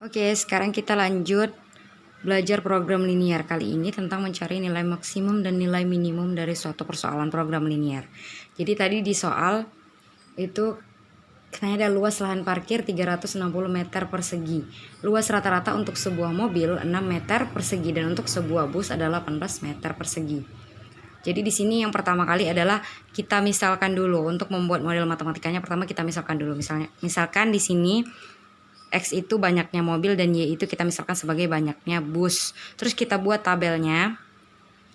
Oke, sekarang kita lanjut belajar program linear. Kali ini tentang mencari nilai maksimum dan nilai minimum dari suatu persoalan program linear. Jadi tadi di soal itu katanya ada luas lahan parkir 360 meter persegi. Luas rata-rata untuk sebuah mobil 6 meter persegi dan untuk sebuah bus adalah 18 meter persegi. Jadi di sini yang pertama kali adalah kita misalkan dulu untuk membuat model matematikanya. Pertama kita misalkan dulu, misalkan di sini X itu banyaknya mobil dan Y itu kita misalkan sebagai banyaknya bus. Terus kita buat tabelnya.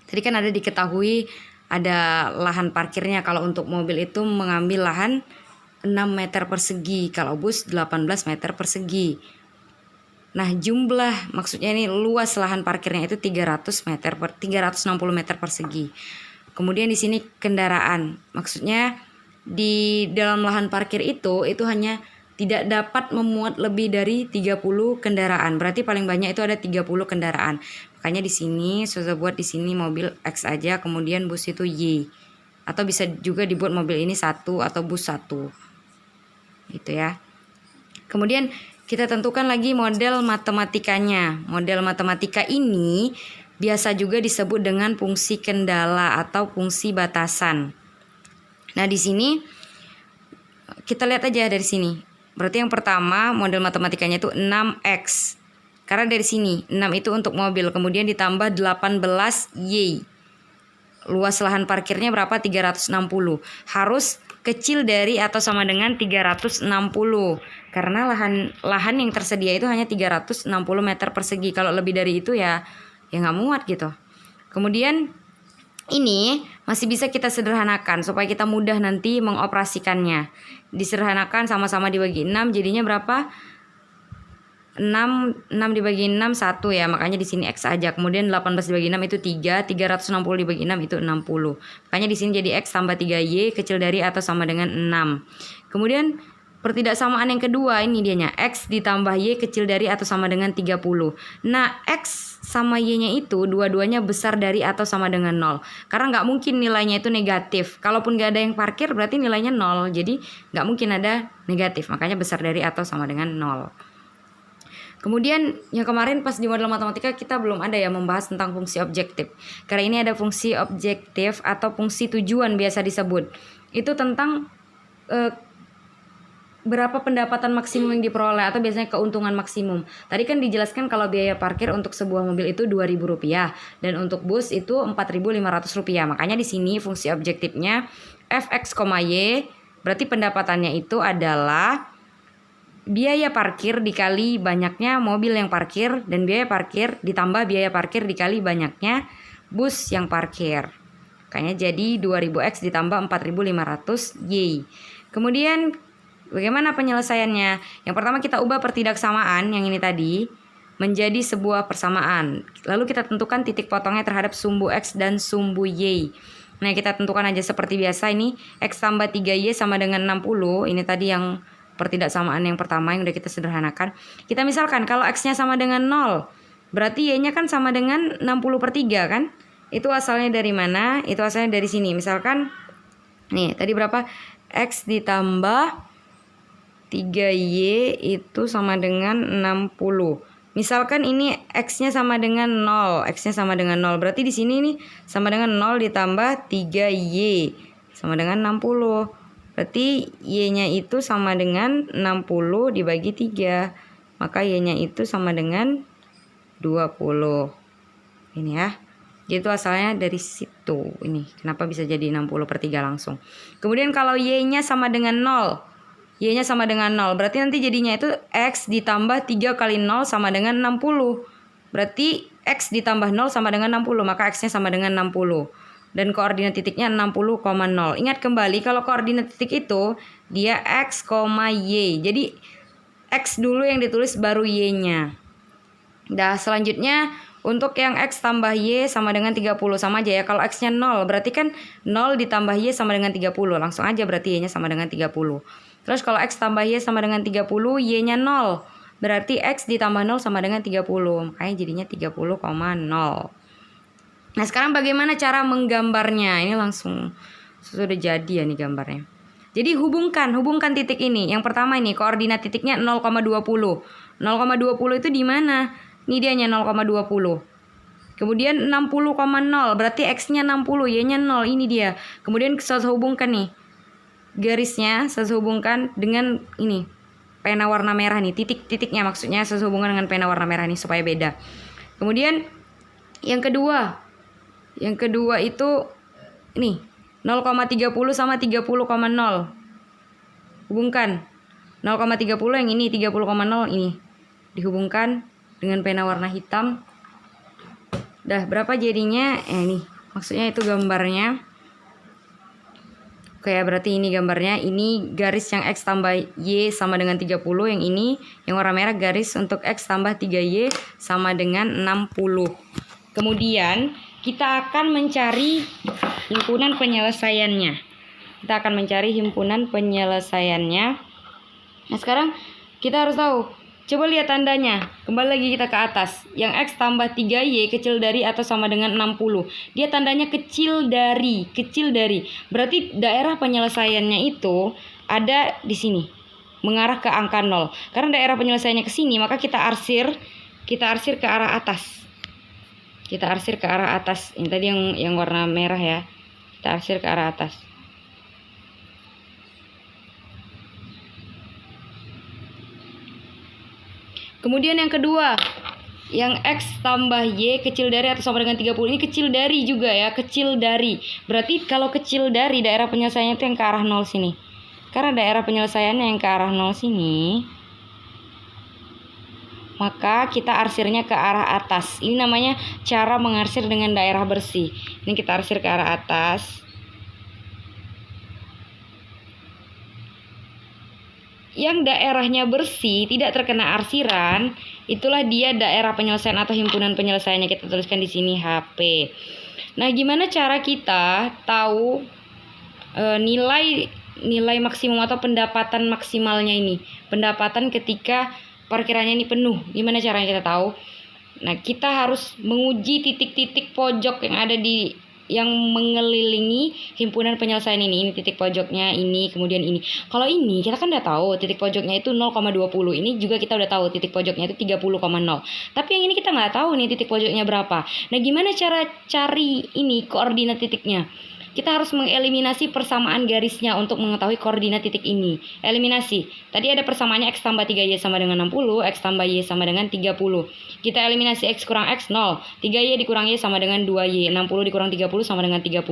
Tadi kan ada diketahui ada lahan parkirnya. Kalau untuk mobil itu mengambil lahan 6 meter persegi. Kalau bus 18 meter persegi. Nah jumlah maksudnya ini luas lahan parkirnya itu 360 meter persegi. Kemudian di sini kendaraan. Maksudnya di dalam lahan parkir itu hanya tidak dapat memuat lebih dari 30 kendaraan. Berarti paling banyak itu ada 30 kendaraan. Makanya di sini sudah buat di sini mobil X aja, kemudian bus itu Y. Atau bisa juga dibuat mobil ini 1 atau bus 1. Gitu ya. Kemudian kita tentukan lagi model matematikanya. Model matematika ini biasa juga disebut dengan fungsi kendala atau fungsi batasan. Nah, di sini kita lihat aja dari sini. Berarti yang pertama model matematikanya itu 6X. Karena dari sini 6 itu untuk mobil, kemudian ditambah 18Y. Luas lahan parkirnya berapa? 360. Harus kecil dari atau sama dengan 360. Karena lahan yang tersedia itu hanya 360 meter persegi. Kalau lebih dari itu ya nggak muat gitu. Kemudian ini masih bisa kita sederhanakan supaya kita mudah nanti mengoperasikannya. Disederhanakan sama-sama dibagi 6 jadinya berapa? 6 dibagi 6 1 ya. Makanya di sini X aja. Kemudian 18 dibagi 6 itu 3, 360 dibagi 6 itu 60. Makanya di sini jadi X tambah 3Y kecil dari atau sama dengan 6. Kemudian pertidaksamaan yang kedua ini dianya X ditambah Y kecil dari atau sama dengan 30. Nah X sama Y-nya itu dua-duanya besar dari atau sama dengan 0. Karena nggak mungkin nilainya itu negatif. Kalaupun nggak ada yang parkir berarti nilainya 0. Jadi nggak mungkin ada negatif. Makanya besar dari atau sama dengan 0. Kemudian yang kemarin pas di model matematika kita belum ada ya membahas tentang fungsi objektif. Karena ini ada fungsi objektif atau fungsi tujuan biasa disebut. Itu tentang berapa pendapatan maksimum yang diperoleh atau biasanya keuntungan maksimum. Tadi kan dijelaskan kalau biaya parkir untuk sebuah mobil itu Rp2.000 dan untuk bus itu Rp4.500. Makanya di sini fungsi objektifnya Fx, Y berarti pendapatannya itu adalah biaya parkir dikali banyaknya mobil yang parkir dan biaya parkir ditambah biaya parkir dikali banyaknya bus yang parkir. Makanya jadi 2000X ditambah 4500Y. Kemudian bagaimana penyelesaiannya? Yang pertama kita ubah pertidaksamaan yang ini tadi menjadi sebuah persamaan. Lalu kita tentukan titik potongnya terhadap sumbu X dan sumbu Y. Nah kita tentukan aja seperti biasa ini X tambah 3Y sama dengan 60. Ini tadi yang pertidaksamaan yang pertama yang udah kita sederhanakan. Kita misalkan kalau X-nya sama dengan 0. Berarti Y-nya kan sama dengan 60/3 kan? Itu asalnya dari mana? Itu asalnya dari sini. Misalkan nih tadi berapa? X ditambah 3Y itu sama dengan 60. Misalkan ini X-nya sama dengan 0. X-nya sama dengan 0. Berarti di sini nih sama dengan 0 ditambah 3Y sama dengan 60. Berarti Y-nya itu sama dengan 60 dibagi 3. Maka Y-nya itu sama dengan 20. Ini ya. Itu asalnya dari situ. Ini kenapa bisa jadi 60/3 langsung. Kemudian kalau Y-nya sama dengan 0. Y-nya sama dengan 0. Berarti nanti jadinya itu X ditambah 3 kali 0 sama dengan 60. Berarti X ditambah 0 sama dengan 60. Maka X-nya sama dengan 60. Dan koordinat titiknya 60,0. Ingat kembali kalau koordinat titik itu dia X, Y. Jadi X dulu yang ditulis baru Y-nya. Nah selanjutnya untuk yang X tambah Y sama dengan 30 sama aja ya. Kalau X-nya 0 berarti kan 0 ditambah Y sama dengan 30. Langsung aja berarti Y-nya sama dengan 30. Terus kalau X tambah Y sama dengan 30, Y-nya 0. Berarti X ditambah 0 sama dengan 30. Makanya jadinya 30,0. Nah sekarang bagaimana cara menggambarnya? Ini langsung sudah jadi ya nih gambarnya. Jadi hubungkan titik ini. Yang pertama ini koordinat titiknya 0,20. 0,20 itu di mana? Ini dianya 0,20. Kemudian 60,0 berarti X-nya 60, Y-nya 0. Ini dia. Kemudian saya hubungkan nih. Garisnya saya hubungkan dengan ini. Pena warna merah nih, titik-titiknya maksudnya saya hubungkan dengan pena warna merah nih supaya beda. Kemudian yang kedua itu ini 0,30 sama 30,0. Hubungkan 0,30 yang ini, 30,0 ini. Dihubungkan dengan pena warna hitam. Dah berapa jadinya? Ini maksudnya itu gambarnya. Oke, berarti ini gambarnya. Ini garis yang X tambah Y sama dengan 30. Yang ini yang warna merah garis untuk X tambah 3Y sama dengan 60. Kemudian kita akan mencari himpunan penyelesaiannya. Nah sekarang kita harus tahu. Coba lihat tandanya. Kembali lagi kita ke atas. Yang X tambah 3Y kecil dari atau sama dengan 60. Dia tandanya kecil dari. Berarti daerah penyelesaiannya itu ada di sini. Mengarah ke angka 0. Karena daerah penyelesaiannya ke sini, maka kita arsir ke arah atas. Ini tadi yang warna merah ya. Kita arsir ke arah atas. Kemudian yang kedua, yang X tambah Y kecil dari atau sama dengan 30. Ini kecil dari juga ya, kecil dari. Berarti kalau kecil dari daerah penyelesaiannya itu yang ke arah 0 sini. Karena daerah penyelesaiannya yang ke arah 0 sini, maka kita arsirnya ke arah atas. Ini namanya cara mengarsir dengan daerah bersih. Ini kita arsir ke arah atas. Yang daerahnya bersih, tidak terkena arsiran, itulah dia daerah penyelesaian atau himpunan penyelesaiannya. Kita tuliskan di sini HP. Nah, gimana cara kita tahu nilai maksimum atau pendapatan maksimalnya ini? Pendapatan ketika parkirannya ini penuh. Gimana caranya kita tahu? Nah, kita harus menguji titik-titik pojok yang mengelilingi himpunan penyelesaian ini. Ini titik pojoknya, ini, kemudian ini. Kalau ini kita kan udah tahu titik pojoknya itu 0,20. Ini juga kita udah tahu titik pojoknya itu 30,0. Tapi yang ini kita nggak tahu nih titik pojoknya berapa. Nah, gimana cara cari ini koordinat titiknya? Kita harus mengeliminasi persamaan garisnya untuk mengetahui koordinat titik ini. Eliminasi. Tadi ada persamaannya X tambah 3Y sama dengan 60, X tambah Y sama dengan 30. Kita eliminasi X kurang X 0. 3Y dikurang Y sama dengan 2Y. 60 dikurang 30 sama dengan 30.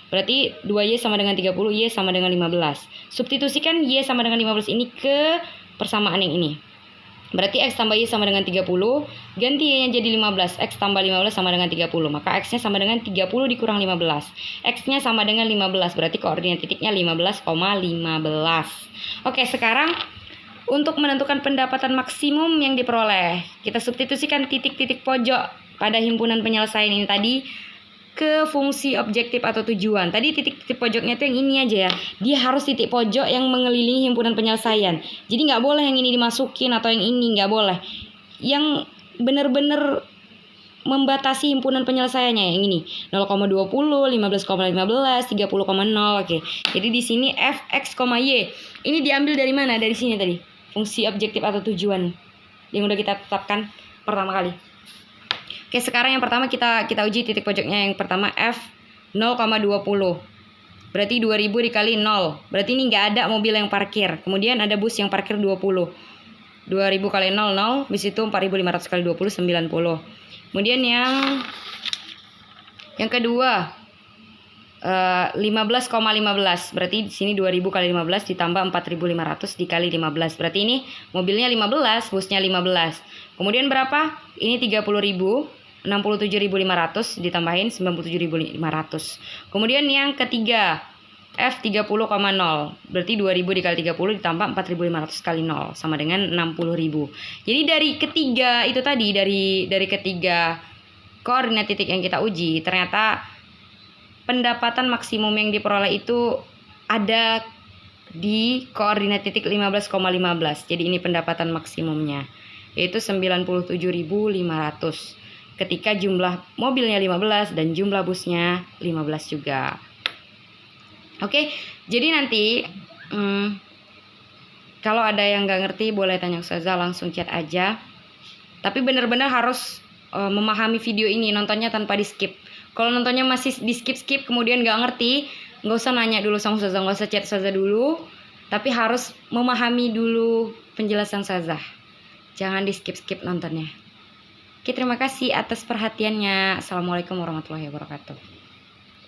Berarti 2Y sama dengan 30, Y sama dengan 15. Substitusikan Y sama dengan 15 ini ke persamaan yang ini. Berarti X tambah Y sama dengan 30. Ganti Y-nya jadi 15. X tambah 15 sama dengan 30. Maka X-nya sama dengan 30 dikurang 15. X-nya sama dengan 15. Berarti koordinat titiknya 15,15. Oke, sekarang untuk menentukan pendapatan maksimum yang diperoleh, kita substitusikan titik-titik pojok pada himpunan penyelesaian ini tadi ke fungsi objektif atau tujuan. Tadi titik-titik pojoknya tuh yang ini aja ya. Dia harus titik pojok yang mengelilingi himpunan penyelesaian. Jadi nggak boleh yang ini dimasukin atau yang ini, nggak boleh. Yang benar-benar membatasi himpunan penyelesaiannya yang ini 0,20, 15,15, 30,0. Oke. Jadi di sini f, x, y. Ini diambil dari mana? Dari sini tadi. Fungsi objektif atau tujuan yang udah kita tetapkan pertama kali. Oke, sekarang yang pertama kita uji titik pojoknya. Yang pertama F 0,20. Berarti 2000 dikali 0. Berarti ini nggak ada mobil yang parkir. Kemudian ada bus yang parkir 20. 2000 kali 0, bis itu 4500 kali 20, 90. Kemudian yang kedua 15,15. Berarti di sini 2000 kali 15 ditambah 4500 dikali 15. Berarti ini mobilnya 15, busnya 15. Kemudian berapa? Ini 30.000. 67.500 ditambahin 97.500. Kemudian yang ketiga F 30,0. Berarti 2000 dikali 30 ditambah 4.500 kali 0 sama dengan 60.000. Jadi dari ketiga itu tadi, dari ketiga koordinat titik yang kita uji, ternyata pendapatan maksimum yang diperoleh itu ada di koordinat titik 15,15. Jadi ini pendapatan maksimumnya, yaitu 97.500. Ketika jumlah mobilnya 15 dan jumlah busnya 15 juga. Oke, jadi nanti Kalau ada yang nggak ngerti boleh tanya Ustazah, langsung chat aja. Tapi benar-benar harus memahami video ini, nontonnya tanpa di skip. Kalau nontonnya masih di skip kemudian nggak ngerti, nggak usah nanya dulu sama Ustazah, nggak usah chat Ustazah dulu. Tapi harus memahami dulu penjelasan Ustazah. Jangan di skip nontonnya. Oke, terima kasih atas perhatiannya. Assalamualaikum warahmatullahi wabarakatuh.